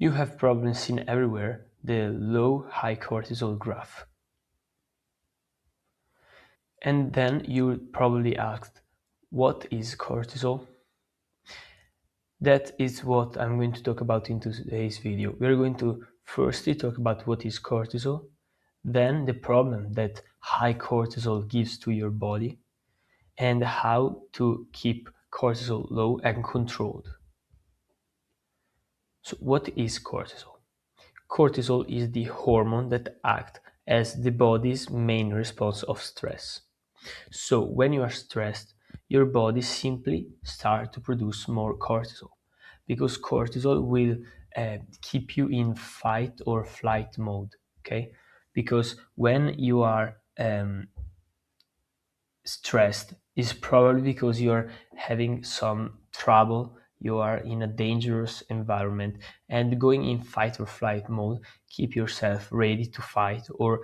You have probably seen everywhere the low-high cortisol graph. And then you probably asked, what is cortisol? That is what I'm going to talk about in today's video. We're going to firstly talk about what is cortisol, then the problem that high cortisol gives to your body, and how to keep cortisol low and controlled. So what is cortisol? Cortisol is the hormone that acts as the body's main response of stress. So when you are stressed, your body simply starts to produce more cortisol because cortisol will keep you in fight or flight mode. Okay, because when you are stressed, is probably because you are having some trouble, you are in a dangerous environment, and going in fight or flight mode keep yourself ready to fight or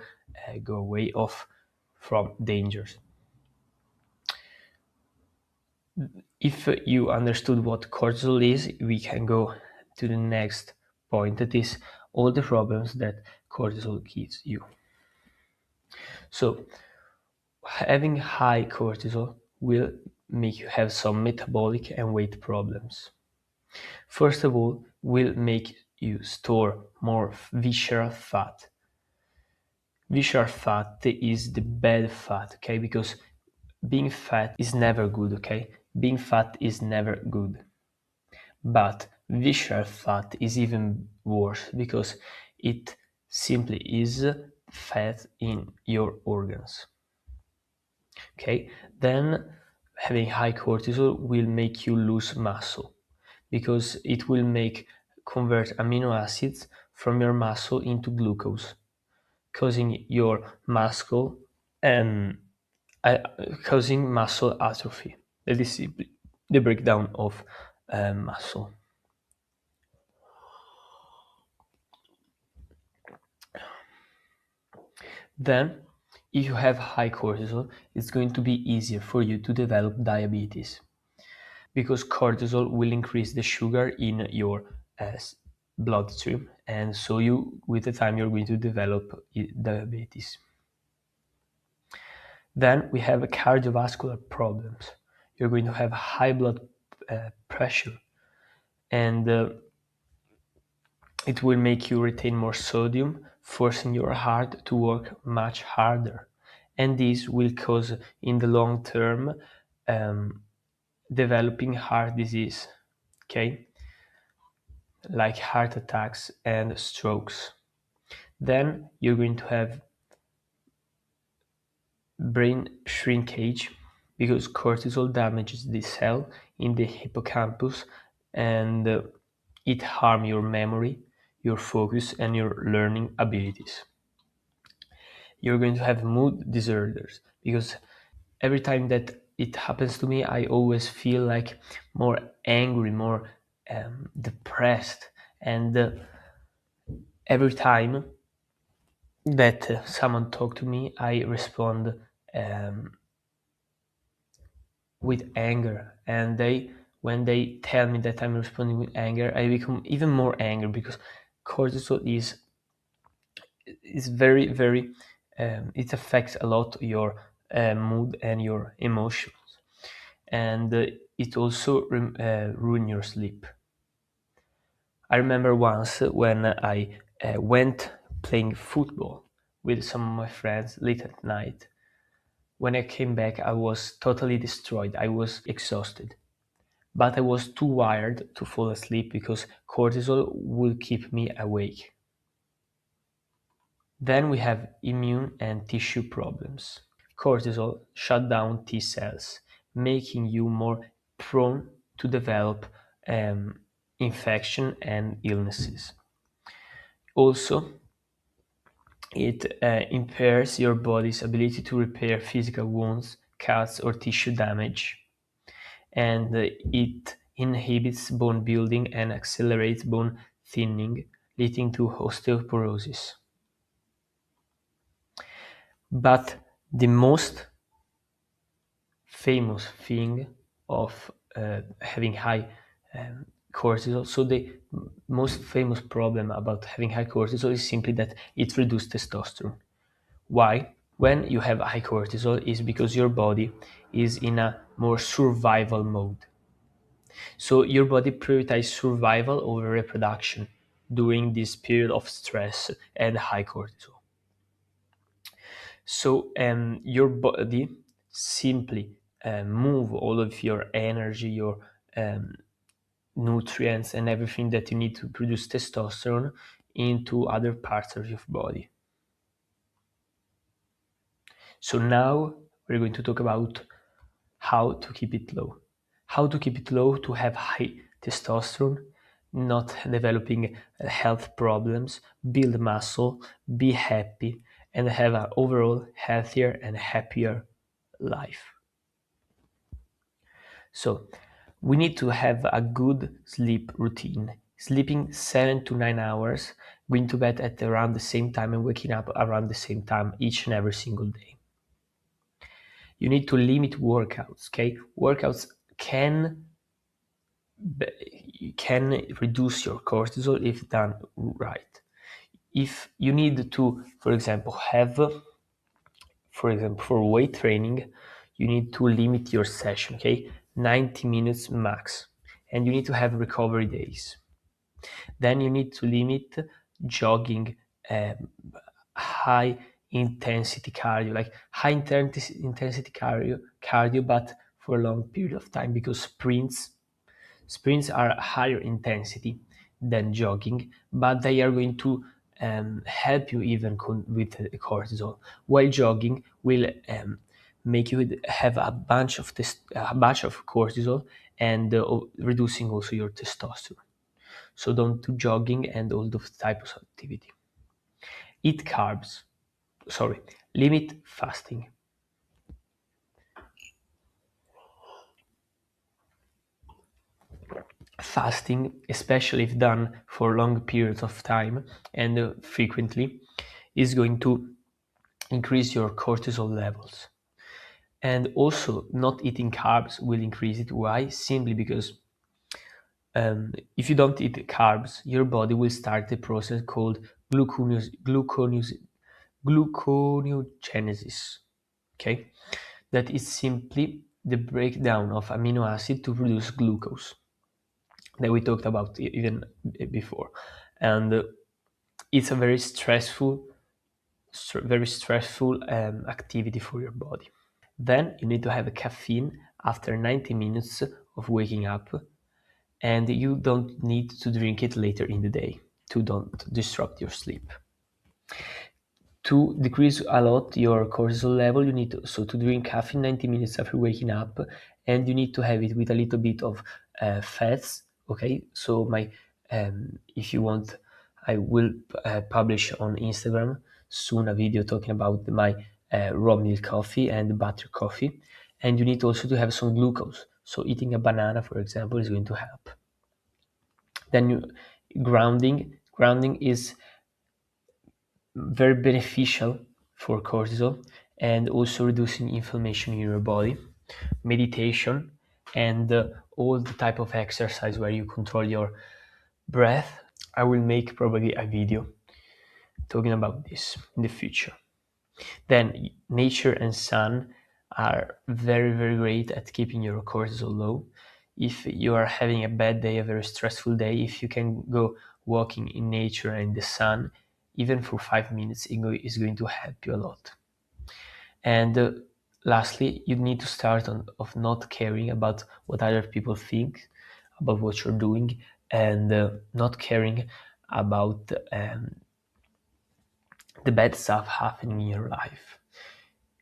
go away off from dangers. If you understood what cortisol is, we can go to the next point, that is all the problems that cortisol gives you. So having high cortisol will make you have some metabolic and weight problems. First of all, will make you store more visceral fat. Visceral fat is the bad fat, okay? Because being fat is never good, okay? Being fat is never good. But visceral fat is even worse because it simply is fat in your organs. Okay, then having high cortisol will make you lose muscle because it will make convert amino acids from your muscle into glucose, causing your muscle and causing muscle atrophy. That is the breakdown of muscle. Then, if you have high cortisol, it's going to be easier for you to develop diabetes because cortisol will increase the sugar in your bloodstream, and so you, with the time, you're going to develop diabetes. Then we have cardiovascular problems. You're going to have high blood pressure, and it will make you retain more sodium, forcing your heart to work much harder. And this will cause, in the long term, developing heart disease, okay? Like heart attacks and strokes. Then you're going to have brain shrinkage because cortisol damages the cell in the hippocampus and it harms your memory, your focus, and your learning abilities. You're going to have mood disorders because every time that it happens to me, I always feel like more angry, more depressed, and every time that someone talk to me, I respond um, with anger, and when they tell me that I'm responding with anger, I become even more angry because cortisol is very very it affects a lot your mood and your emotions, and it also ruin your sleep. I remember once when I went playing football with some of my friends late at night. When I came back, I was totally destroyed. I was exhausted. But I was too wired to fall asleep because cortisol would keep me awake. Then we have immune and tissue problems. Cortisol shut down T cells, making you more prone to develop infection and illnesses. Also, it impairs your body's ability to repair physical wounds, cuts, or tissue damage, and it inhibits bone building and accelerates bone thinning, leading to osteoporosis. But the most famous thing of having high cortisol. So the most famous problem about having high cortisol is simply that it reduces testosterone. Why? When you have high cortisol is because your body is in a more survival mode. So your body prioritizes survival over reproduction during this period of stress and high cortisol. So your body simply move all of your energy, your um, nutrients, and everything that you need to produce testosterone into other parts of your body. So now we're going to talk about how to keep it low. How to keep it low to have high testosterone, not developing health problems, build muscle, be happy, and have an overall healthier and happier life. So, we need to have a good sleep routine. Sleeping 7 to 9 hours, going to bed at around the same time, and waking up around the same time each and every single day. You need to limit workouts, okay? Workouts can reduce your cortisol if done right. If you need to, for example, for weight training, you need to limit your session, okay? 90 minutes max. And you need to have recovery days. Then you need to limit jogging, um, high intensity cardio, like high intensity cardio, but for a long period of time, because sprints are higher intensity than jogging, but they are going to help you even with cortisol. While jogging will make you have a bunch of cortisol and reducing also your testosterone. So don't do jogging and all those types of activity. Eat carbs. Sorry, limit fasting. Fasting, especially if done for long periods of time and frequently, is going to increase your cortisol levels. And also, not eating carbs will increase it. Why? Simply because if you don't eat carbs, your body will start a process called gluconeogenesis. Okay, that is simply the breakdown of amino acid to produce glucose that we talked about even before, and it's a very stressful activity for your body. Then you need to have a caffeine after 90 minutes of waking up, and you don't need to drink it later in the day to don't disrupt your sleep. To decrease a lot your cortisol level, you need to drink caffeine 90 minutes after waking up, and you need to have it with a little bit of fats. Okay, so if you want, I will publish on Instagram soon a video talking about my raw milk coffee and butter coffee. And you need also to have some glucose. So eating a banana, for example, is going to help. Then grounding is very beneficial for cortisol and also reducing inflammation in your body. Meditation and all the type of exercise where you control your breath. I will make probably a video talking about this in the future. Then nature and sun are very, very great at keeping your cortisol low. If you are having a bad day, a very stressful day, if you can go walking in nature and in the sun, even for 5 minutes, is going to help you a lot. And lastly, you need to start of not caring about what other people think about what you're doing, and not caring about the bad stuff happening in your life.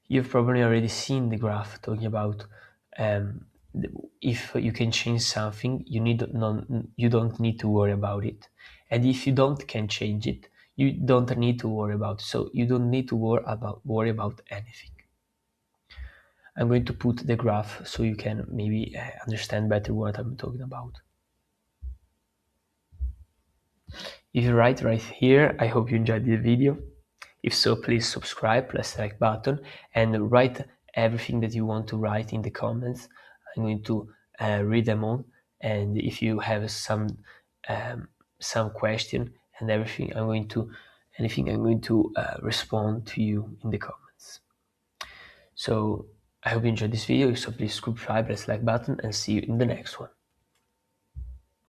You've probably already seen the graph talking about um, if you can change something, you don't need to worry about it, and if you don't can change it, you don't need to worry about it. So you don't need to worry about anything. I'm going to put the graph so you can maybe understand better what I'm talking about. If you write right here, I hope you enjoyed the video. If so, please subscribe, press the like button, and write everything that you want to write in the comments. I'm going to read them all, And if you have some question and everything, I'm going to respond to you in the comments. So I hope you enjoyed this video. So please subscribe, press like button, and see you in the next one.